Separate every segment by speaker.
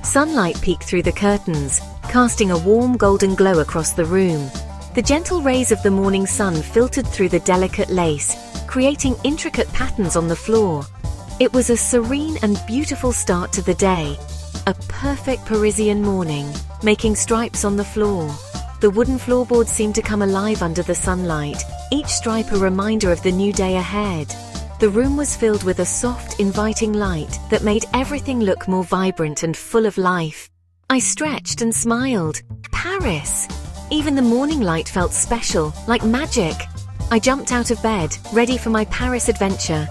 Speaker 1: Sunlight peeked through the curtains, casting a warm golden glow across the room. The gentle rays of the morning sun filtered through the delicate lace, creating intricate patterns on the floor. It was a serene and beautiful start to the day. A perfect Parisian morning, making stripes on the floor. The wooden floorboards seemed to come alive under the sunlight, each stripe a reminder of the new day ahead. The room was filled with a soft, inviting light that made everything look more vibrant and full of life. I stretched and smiled. Paris! Even the morning light felt special, like magic. I jumped out of bed, ready for my Paris adventure.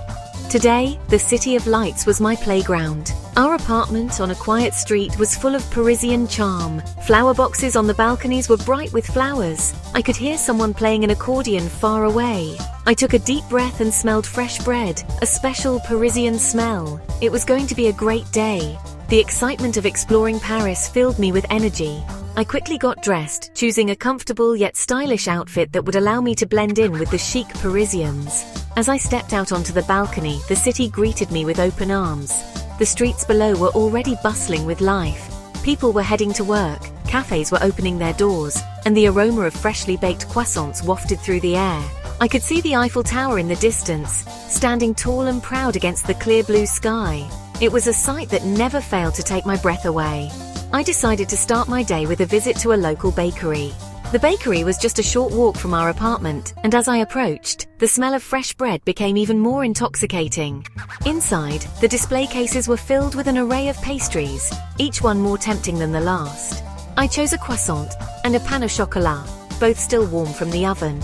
Speaker 1: Today, the City of Lights was my playground. Our apartment on a quiet street was full of Parisian charm. Flower boxes on the balconies were bright with flowers. I could hear someone playing an accordion far away. I took a deep breath and smelled fresh bread, a special Parisian smell. It was going to be a great day. The excitement of exploring Paris filled me with energy. I quickly got dressed, choosing a comfortable yet stylish outfit that would allow me to blend in with the chic Parisians. As I stepped out onto the balcony, the city greeted me with open arms. The streets below were already bustling with life. People were heading to work, cafes were opening their doors, and the aroma of freshly baked croissants wafted through the air. I could see the Eiffel Tower in the distance, standing tall and proud against the clear blue sky. It was a sight that never failed to take my breath away. I decided to start my day with a visit to a local bakery. The bakery was just a short walk from our apartment, and as I approached, the smell of fresh bread became even more intoxicating. Inside, the display cases were filled with an array of pastries, each one more tempting than the last. I chose a croissant and a pain au chocolat, both still warm from the oven.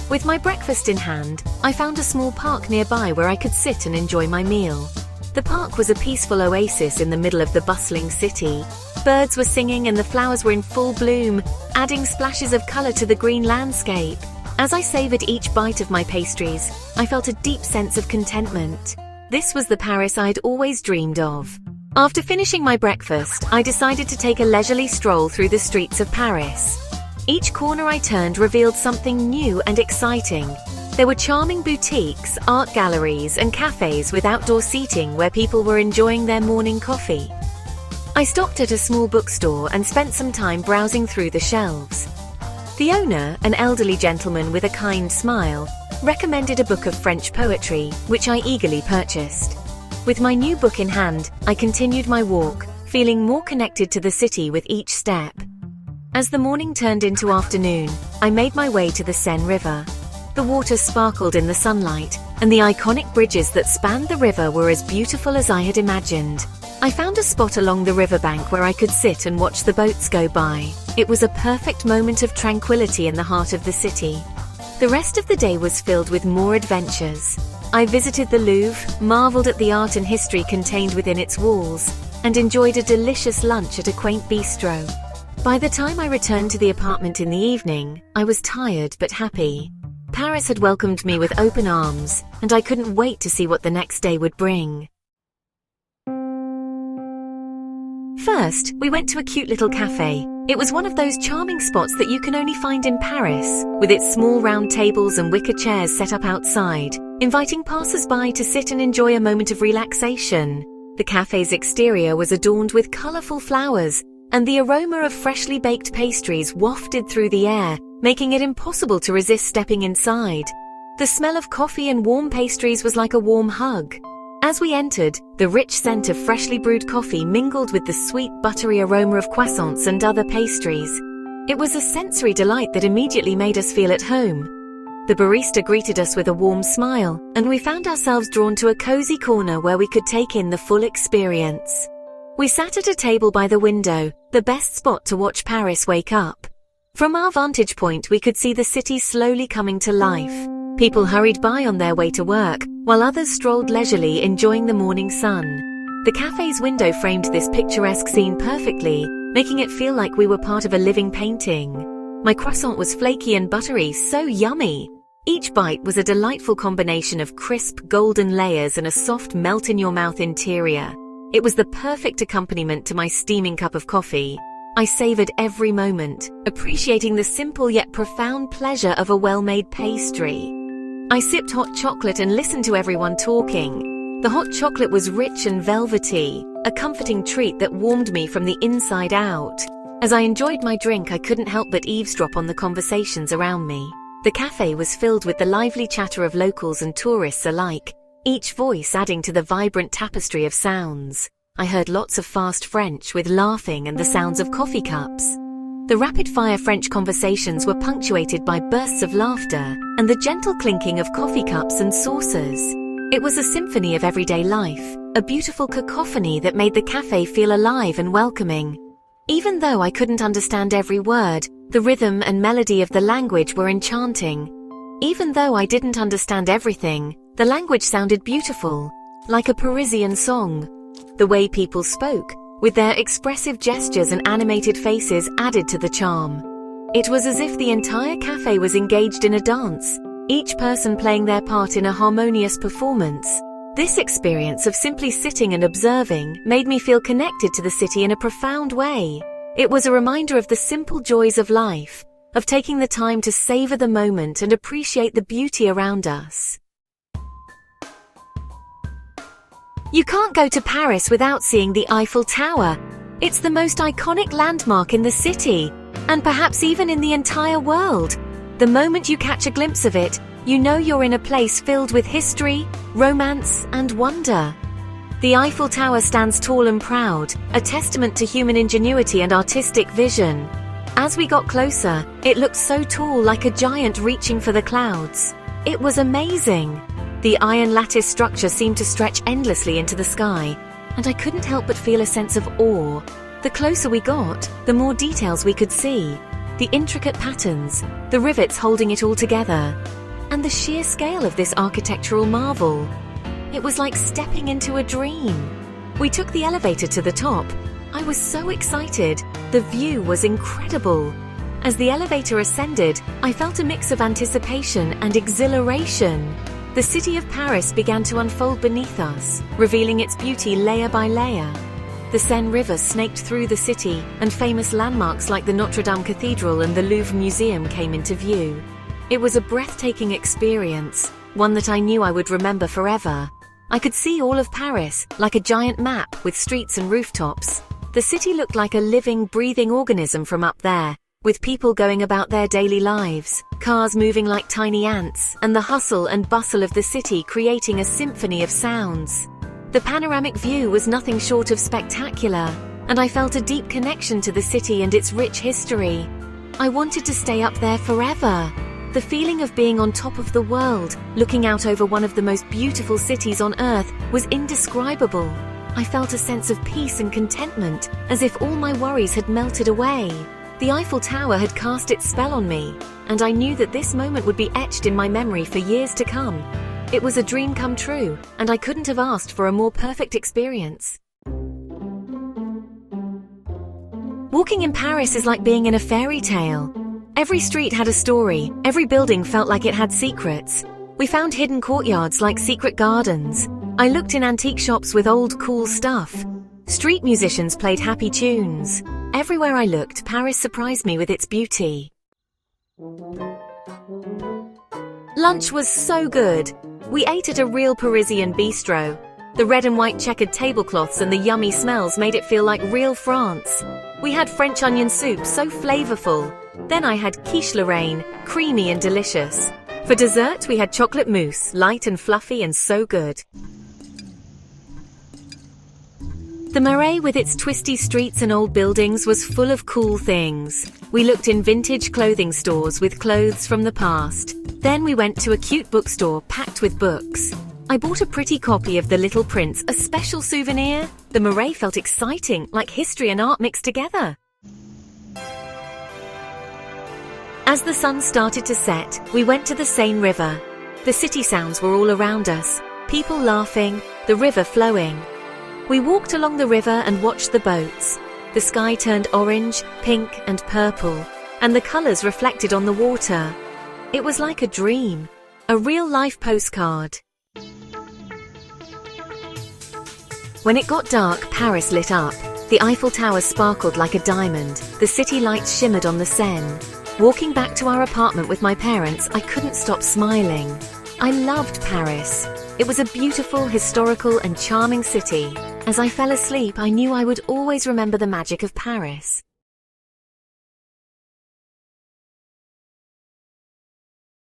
Speaker 1: With my breakfast in hand, I found a small park nearby where I could sit and enjoy my meal. The park was a peaceful oasis in the middle of the bustling city. Birds were singing and the flowers were in full bloom, adding splashes of color to the green landscape. As I savored each bite of my pastries, I felt a deep sense of contentment. This was the Paris I'd always dreamed of. After finishing my breakfast, I decided to take a leisurely stroll through the streets of Paris. Each corner I turned revealed something new and exciting. There were charming boutiques, art galleries, and cafes with outdoor seating where people were enjoying their morning coffee. I stopped at a small bookstore and spent some time browsing through the shelves. The owner, an elderly gentleman with a kind smile, recommended a book of French poetry, which I eagerly purchased. With my new book in hand, I continued my walk, feeling more connected to the city with each step. As the morning turned into afternoon, I made my way to the Seine River. The water sparkled in the sunlight, and the iconic bridges that spanned the river were as beautiful as I had imagined. I found a spot along the riverbank where I could sit and watch the boats go by. It was a perfect moment of tranquility in the heart of the city. The rest of the day was filled with more adventures. I visited the Louvre, marveled at the art and history contained within its walls, and enjoyed a delicious lunch at a quaint bistro. By the time I returned to the apartment in the evening, I was tired but happy. Paris had welcomed me with open arms, and I couldn't wait to see what the next day would bring. First, we went to a cute little cafe. It was one of those charming spots that you can only find in Paris, with its small round tables and wicker chairs set up outside, inviting passers-by to sit and enjoy a moment of relaxation. The cafe's exterior was adorned with colourful flowers, and the aroma of freshly baked pastries wafted through the air, making it impossible to resist stepping inside. The smell of coffee and warm pastries was like a warm hug. As we entered, the rich scent of freshly brewed coffee mingled with the sweet, buttery aroma of croissants and other pastries. It was a sensory delight that immediately made us feel at home. The barista greeted us with a warm smile, and we found ourselves drawn to a cozy corner where we could take in the full experience. We sat at a table by the window, the best spot to watch Paris wake up. From our vantage point, we could see the city slowly coming to life. People hurried by on their way to work, while others strolled leisurely enjoying the morning sun. The cafe's window framed this picturesque scene perfectly, making it feel like we were part of a living painting. My croissant was flaky and buttery, so yummy. Each bite was a delightful combination of crisp, golden layers and a soft melt-in-your-mouth interior. It was the perfect accompaniment to my steaming cup of coffee. I savored every moment, appreciating the simple yet profound pleasure of a well-made pastry. I sipped hot chocolate and listened to everyone talking. The hot chocolate was rich and velvety, a comforting treat that warmed me from the inside out. As I enjoyed my drink, I couldn't help but eavesdrop on the conversations around me. The cafe was filled with the lively chatter of locals and tourists alike, each voice adding to the vibrant tapestry of sounds. I heard lots of fast French with laughing and the sounds of coffee cups. The rapid-fire French conversations were punctuated by bursts of laughter and the gentle clinking of coffee cups and saucers. It was a symphony of everyday life, a beautiful cacophony that made the cafe feel alive and welcoming. Even though I couldn't understand every word, the rhythm and melody of the language were enchanting. Even though I didn't understand everything, the language sounded beautiful, like a Parisian song. The way people spoke, with their expressive gestures and animated faces, added to the charm. It was as if the entire cafe was engaged in a dance, each person playing their part in a harmonious performance. This experience of simply sitting and observing made me feel connected to the city in a profound way. It was a reminder of the simple joys of life, of taking the time to savor the moment and appreciate the beauty around us. You can't go to Paris without seeing the Eiffel Tower. It's the most iconic landmark in the city, and perhaps even in the entire world. The moment you catch a glimpse of it, you know you're in a place filled with history, romance, and wonder. The Eiffel Tower stands tall and proud, a testament to human ingenuity and artistic vision. As we got closer, it looked so tall, like a giant reaching for the clouds. It was amazing. The iron lattice structure seemed to stretch endlessly into the sky, and I couldn't help but feel a sense of awe. The closer we got, the more details we could see. The intricate patterns, the rivets holding it all together, and the sheer scale of this architectural marvel. It was like stepping into a dream. We took the elevator to the top. I was so excited. The view was incredible. As the elevator ascended, I felt a mix of anticipation and exhilaration. The city of Paris began to unfold beneath us, revealing its beauty layer by layer. The Seine River snaked through the city, and famous landmarks like the Notre Dame Cathedral and the Louvre Museum came into view. It was a breathtaking experience, one that I knew I would remember forever. I could see all of Paris, like a giant map with streets and rooftops. The city looked like a living, breathing organism from up there, with people going about their daily lives, cars moving like tiny ants, and the hustle and bustle of the city creating a symphony of sounds. The panoramic view was nothing short of spectacular, and I felt a deep connection to the city and its rich history. I wanted to stay up there forever. The feeling of being on top of the world, looking out over one of the most beautiful cities on earth, was indescribable. I felt a sense of peace and contentment, as if all my worries had melted away. The Eiffel Tower had cast its spell on me, and I knew that this moment would be etched in my memory for years to come. It was a dream come true, and I couldn't have asked for a more perfect experience. Walking in Paris is like being in a fairy tale. Every street had a story, every building felt like it had secrets. We found hidden courtyards like secret gardens. I looked in antique shops with old cool stuff. Street musicians played happy tunes. Everywhere I looked, Paris surprised me with its beauty. Lunch was so good. We ate at a real Parisian bistro. The red and white checkered tablecloths and the yummy smells made it feel like real France. We had French onion soup, so flavorful. Then I had quiche Lorraine, creamy and delicious. For dessert, we had chocolate mousse, light and fluffy and so good. The Marais, with its twisty streets and old buildings, was full of cool things. We looked in vintage clothing stores with clothes from the past. Then we went to a cute bookstore packed with books. I bought a pretty copy of The Little Prince, a special souvenir. The Marais felt exciting, like history and art mixed together. As the sun started to set, we went to the Seine River. The city sounds were all around us, people laughing, the river flowing. We walked along the river and watched the boats. The sky turned orange, pink, and purple, and the colors reflected on the water. It was like a dream, a real-life postcard. When it got dark, Paris lit up. The Eiffel Tower sparkled like a diamond. The city lights shimmered on the Seine. Walking back to our apartment with my parents, I couldn't stop smiling. I loved Paris. It was a beautiful, historical, and charming city. As I fell asleep, I knew I would always remember the magic of Paris.